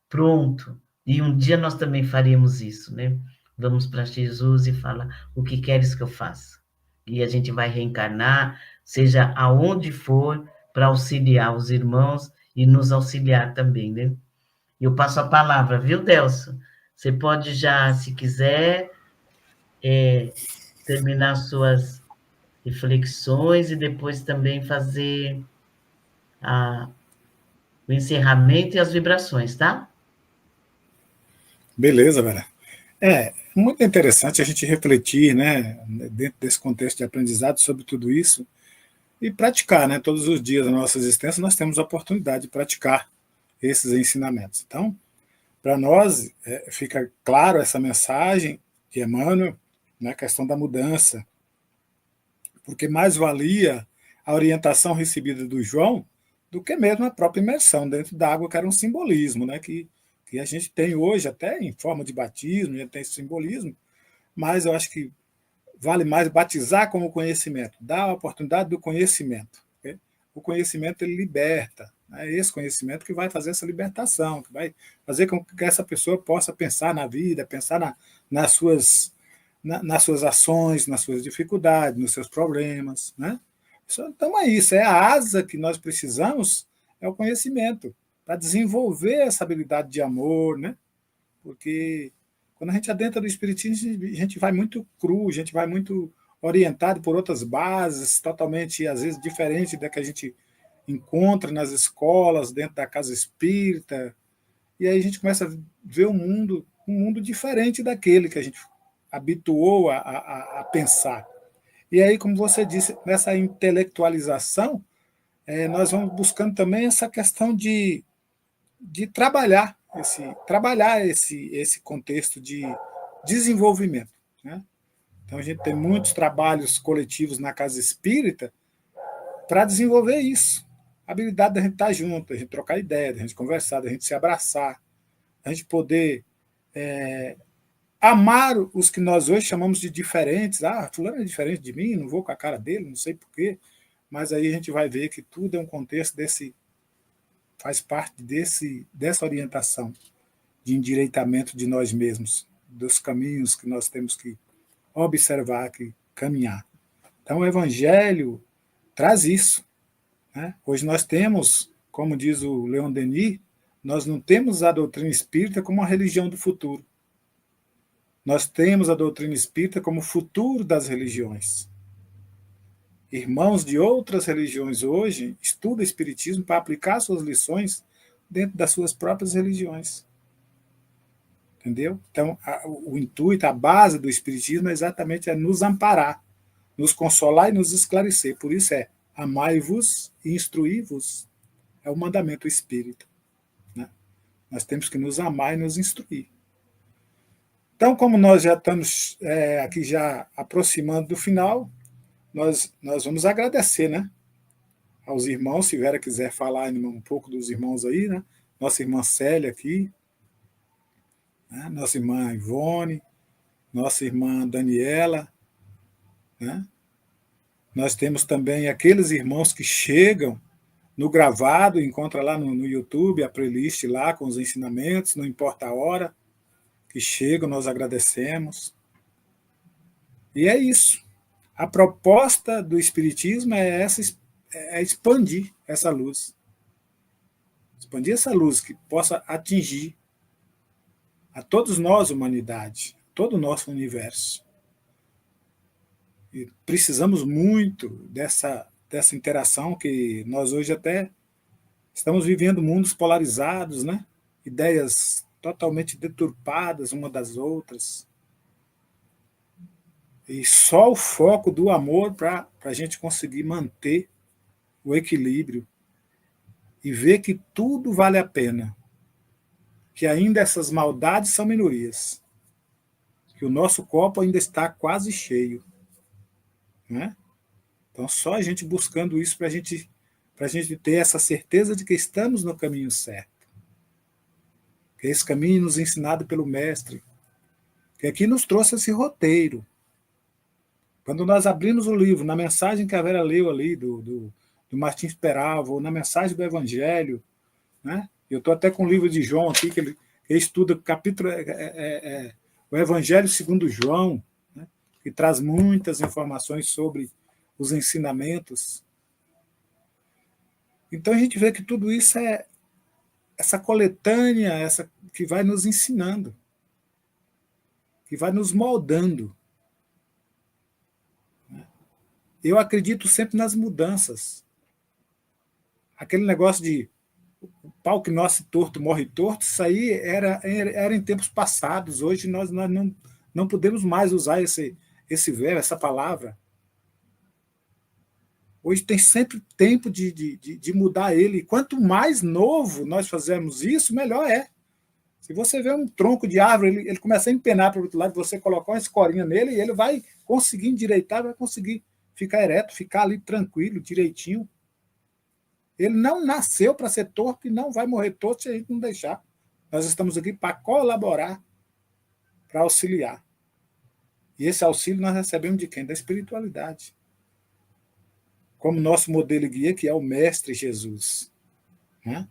Speaker 2: Pronto. E um dia nós também faremos isso, né? Vamos para Jesus e fala, o que queres que eu faça? E a gente vai reencarnar, seja aonde for, para auxiliar os irmãos e nos auxiliar também, né? Eu passo a palavra, viu, Delso? Você pode já, se quiser, terminar suas reflexões e depois também fazer o encerramento e as vibrações, tá?
Speaker 3: Beleza, Vera. É muito interessante a gente refletir, né, dentro desse contexto de aprendizado sobre tudo isso e praticar, né, todos os dias da nossa existência nós temos a oportunidade de praticar esses ensinamentos. Então, para nós, fica claro essa mensagem de Emmanuel, na questão da mudança, porque mais valia a orientação recebida do João do que mesmo a própria imersão dentro da água, que era um simbolismo, né, que a gente tem hoje, até em forma de batismo, a gente tem esse simbolismo, mas eu acho que vale mais batizar como conhecimento, dar a oportunidade do conhecimento. Okay? O conhecimento ele liberta, é esse conhecimento que vai fazer essa libertação, que vai fazer com que essa pessoa possa pensar na vida, pensar nas, suas, nas suas ações, nas suas dificuldades, nos seus problemas. Né? Então é isso, é a asa que nós precisamos, é o conhecimento, para desenvolver essa habilidade de amor, né? Porque quando a gente adentra do Espiritismo, a gente vai muito cru, a gente vai muito orientado por outras bases, totalmente, às vezes, diferente da que a gente encontra nas escolas, dentro da casa espírita, e aí a gente começa a ver um mundo diferente daquele que a gente habituou a pensar. E aí, como você disse, nessa intelectualização, nós vamos buscando também essa questão de trabalhar esse contexto de desenvolvimento. Né? Então, a gente tem muitos trabalhos coletivos na casa espírita para desenvolver isso. A habilidade da gente estar junto, a gente trocar ideia, da gente conversar, da gente se abraçar, a gente poder amar os que nós hoje chamamos de diferentes. Ah, fulano é diferente de mim, não vou com a cara dele, não sei porquê. Mas aí a gente vai ver que tudo é um contexto faz parte dessa orientação de endireitamento de nós mesmos, dos caminhos que nós temos que observar, que caminhar. Então, o Evangelho traz isso. Né? Hoje nós temos, como diz o Leon Denis, nós não temos a doutrina espírita como a religião do futuro. Nós temos a doutrina espírita como o futuro das religiões. Irmãos de outras religiões hoje estudam o espiritismo para aplicar suas lições dentro das suas próprias religiões. Entendeu? Então, o intuito, a base do espiritismo é exatamente nos amparar, nos consolar e nos esclarecer. Por isso amai-vos e instruí-vos. É o mandamento espírita. Né? Nós temos que nos amar e nos instruir. Então, como nós já estamos aqui já aproximando do final, nós vamos agradecer, né? Aos irmãos, se Vera quiser falar um pouco dos irmãos aí, né? Nossa irmã Célia aqui, né? Nossa irmã Ivone, nossa irmã Daniela, né? Nós temos também aqueles irmãos que chegam no gravado, encontra lá no YouTube a playlist lá com os ensinamentos, não importa a hora, que chegam, nós agradecemos. E é isso. A proposta do Espiritismo é expandir essa luz. Expandir essa luz que possa atingir a todos nós, humanidade, todo o nosso universo. E precisamos muito dessa interação que nós hoje até estamos vivendo mundos polarizados, né? Ideias totalmente deturpadas uma das outras. E só o foco do amor para a gente conseguir manter o equilíbrio e ver que tudo vale a pena, que ainda essas maldades são minorias, que o nosso copo ainda está quase cheio. Né? Então, só a gente buscando isso para a gente ter essa certeza de que estamos no caminho certo. Que esse caminho nos ensinado pelo Mestre, que aqui nos trouxe esse roteiro. Quando nós abrimos o livro, na mensagem que a Vera leu ali, do Martins Peralva, ou na mensagem do Evangelho, né? Eu estou até com o livro de João aqui, que ele estuda o capítulo, o Evangelho segundo João, né? Que traz muitas informações sobre os ensinamentos. Então a gente vê que tudo isso é essa coletânea, essa que vai nos ensinando, que vai nos moldando. Eu acredito sempre nas mudanças. Aquele negócio de o pau que nasce torto morre torto, isso aí era em tempos passados. Hoje nós não podemos mais usar esse verbo, essa palavra. Hoje tem sempre tempo de mudar ele. Quanto mais novo nós fazermos isso, melhor é. Se você vê um tronco de árvore, ele começa a empenar para o outro lado, você colocar uma escorinha nele e ele vai conseguir endireitar, vai conseguir ficar ereto, ficar ali tranquilo, direitinho. Ele não nasceu para ser torto e não vai morrer torto se a gente não deixar. Nós estamos aqui para colaborar, para auxiliar. E esse auxílio nós recebemos de quem? Da espiritualidade. Como nosso modelo e guia, que é o Mestre Jesus. Né?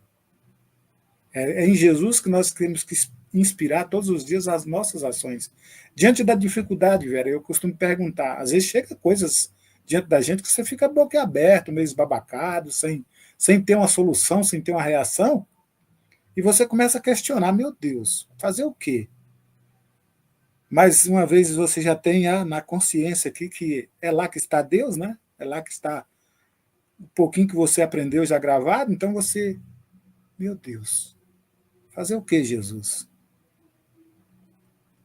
Speaker 3: É em Jesus que nós temos que inspirar todos os dias as nossas ações. Diante da dificuldade, Vera, eu costumo perguntar, às vezes chega coisas diante da gente que você fica boquiaberto, meio esbabacado, sem ter uma solução, sem ter uma reação, e você começa a questionar, meu Deus, fazer o quê? Mas uma vez você já tem na consciência aqui que é lá que está Deus, né? É lá que está o pouquinho que você aprendeu já gravado, então você, meu Deus, fazer o quê, Jesus?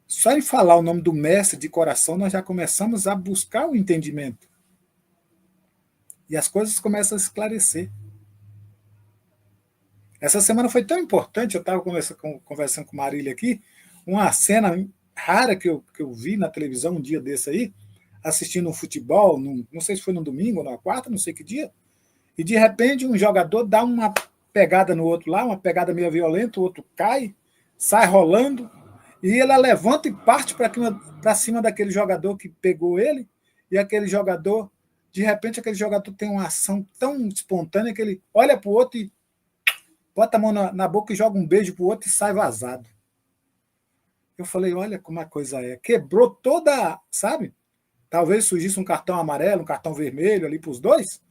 Speaker 3: Só em falar o nome do mestre de coração, nós já começamos a buscar o entendimento. E as coisas começam a esclarecer. Essa semana foi tão importante, eu estava conversando com Marília aqui, uma cena rara que eu vi na televisão um dia desse aí, assistindo um futebol, não sei se foi no domingo ou na quarta, não sei que dia, e de repente um jogador dá uma pegada no outro lá, uma pegada meio violenta, o outro cai, sai rolando, e ele levanta e parte para cima daquele jogador que pegou ele, e aquele jogador, de repente aquele jogador tem uma ação tão espontânea que ele olha para o outro e bota a mão na boca e joga um beijo pro outro e sai vazado. Eu falei, olha como a coisa é. Quebrou toda, sabe? Talvez surgisse um cartão amarelo, um cartão vermelho ali para os dois.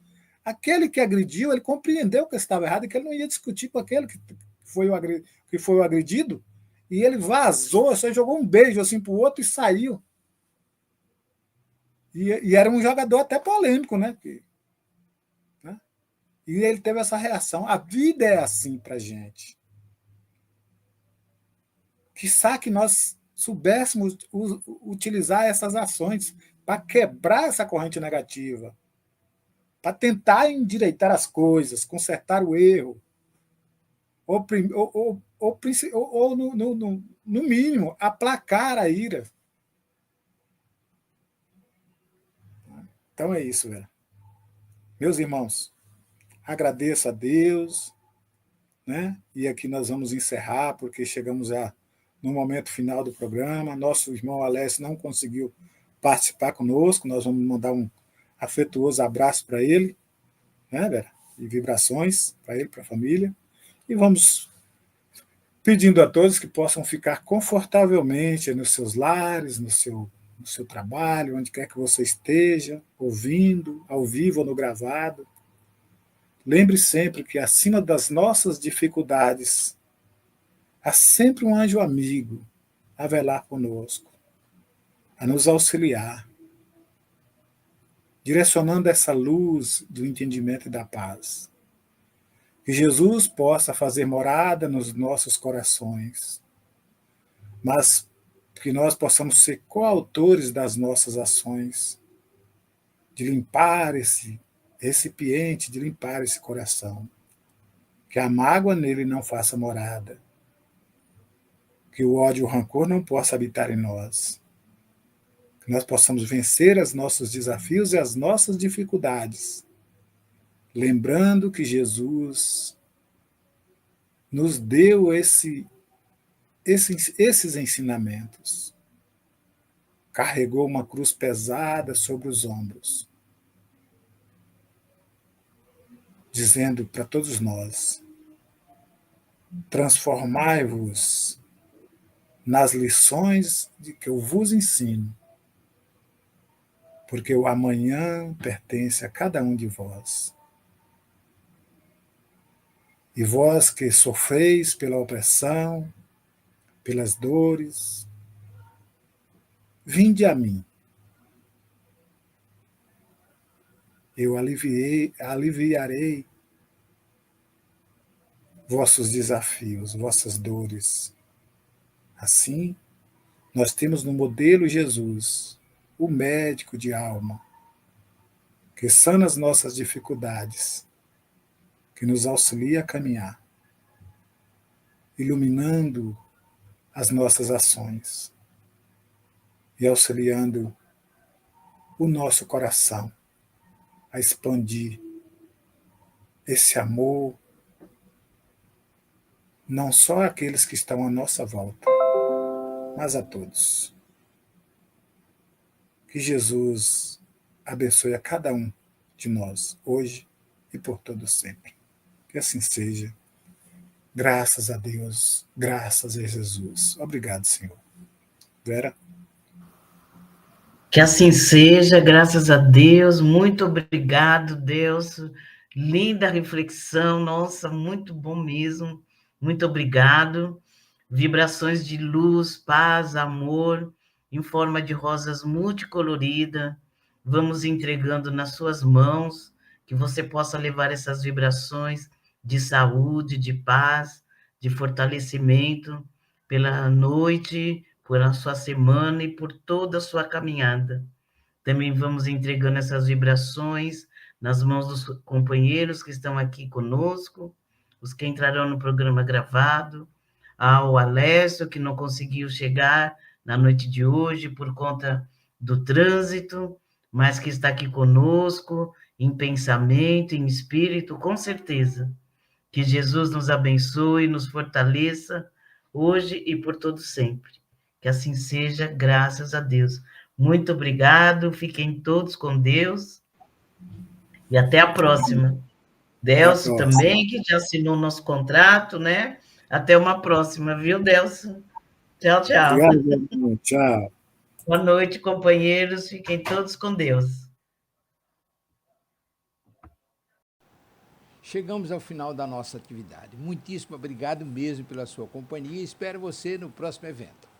Speaker 3: Aquele que agrediu, ele compreendeu que estava errado e que ele não ia discutir com aquele que foi o agredido. E ele vazou, só jogou um beijo assim pro outro e saiu. E era um jogador até polêmico, né? E ele teve essa reação. A vida é assim para a gente. Quiçá que nós soubéssemos utilizar essas ações para quebrar essa corrente negativa, para tentar endireitar as coisas, consertar o erro, ou no mínimo, aplacar a ira. Então é isso, velho. Meus irmãos, agradeço a Deus, né? E aqui nós vamos encerrar, porque chegamos no momento final do programa. Nosso irmão Alessio não conseguiu participar conosco, nós vamos mandar um afetuoso abraço para ele, né, Vera? E vibrações para ele, para a família. E vamos pedindo a todos que possam ficar confortavelmente nos seus lares, no seu trabalho, onde quer que você esteja, ouvindo, ao vivo ou no gravado. Lembre sempre que acima das nossas dificuldades há sempre um anjo amigo a velar conosco, a nos auxiliar, direcionando essa luz do entendimento e da paz. Que Jesus possa fazer morada nos nossos corações, mas que nós possamos ser coautores das nossas ações, de limpar esse recipiente, de limpar esse coração. Que a mágoa nele não faça morada, que o ódio e o rancor não possa habitar em nós. Que nós possamos vencer os nossos desafios e as nossas dificuldades, lembrando que Jesus nos deu esses ensinamentos. Carregou uma cruz pesada sobre os ombros, dizendo para todos nós: transformai-vos nas lições de que eu vos ensino, porque o amanhã pertence a cada um de vós. E vós que sofreis pela opressão, pelas dores, vinde a mim. Eu aliviarei vossos desafios, vossas dores. Assim, nós temos no modelo Jesus, o médico de alma, que sana as nossas dificuldades, que nos auxilia a caminhar, iluminando as nossas ações e auxiliando o nosso coração a expandir esse amor, não só àqueles que estão à nossa volta, mas a todos. Que Jesus abençoe a cada um de nós, hoje e por todo sempre. Que assim seja. Graças a Deus, graças a Jesus. Obrigado, Senhor. Vera?
Speaker 2: Que assim seja, graças a Deus. Muito obrigado, Deus. Linda reflexão, nossa, muito bom mesmo. Muito obrigado. Vibrações de luz, paz, amor, em forma de rosas multicolorida. Vamos entregando nas suas mãos, que você possa levar essas vibrações de saúde, de paz, de fortalecimento pela noite, por a sua semana e por toda a sua caminhada. Também vamos entregando essas vibrações nas mãos dos companheiros que estão aqui conosco, os que entrarão no programa gravado, ao Alessio, que não conseguiu chegar na noite de hoje por conta do trânsito, mas que está aqui conosco, em pensamento, em espírito, com certeza. Que Jesus nos abençoe, nos fortaleça, hoje e por todo sempre. Que assim seja, graças a Deus. Muito obrigado, fiquem todos com Deus e até a próxima. Delcio também, que já assinou nosso contrato, né? Até uma próxima, viu, Delcio? Tchau, tchau.
Speaker 3: Obrigado, tchau.
Speaker 2: Boa noite, companheiros. Fiquem todos com Deus.
Speaker 1: Chegamos ao final da nossa atividade. Muitíssimo obrigado mesmo pela sua companhia e espero você no próximo evento.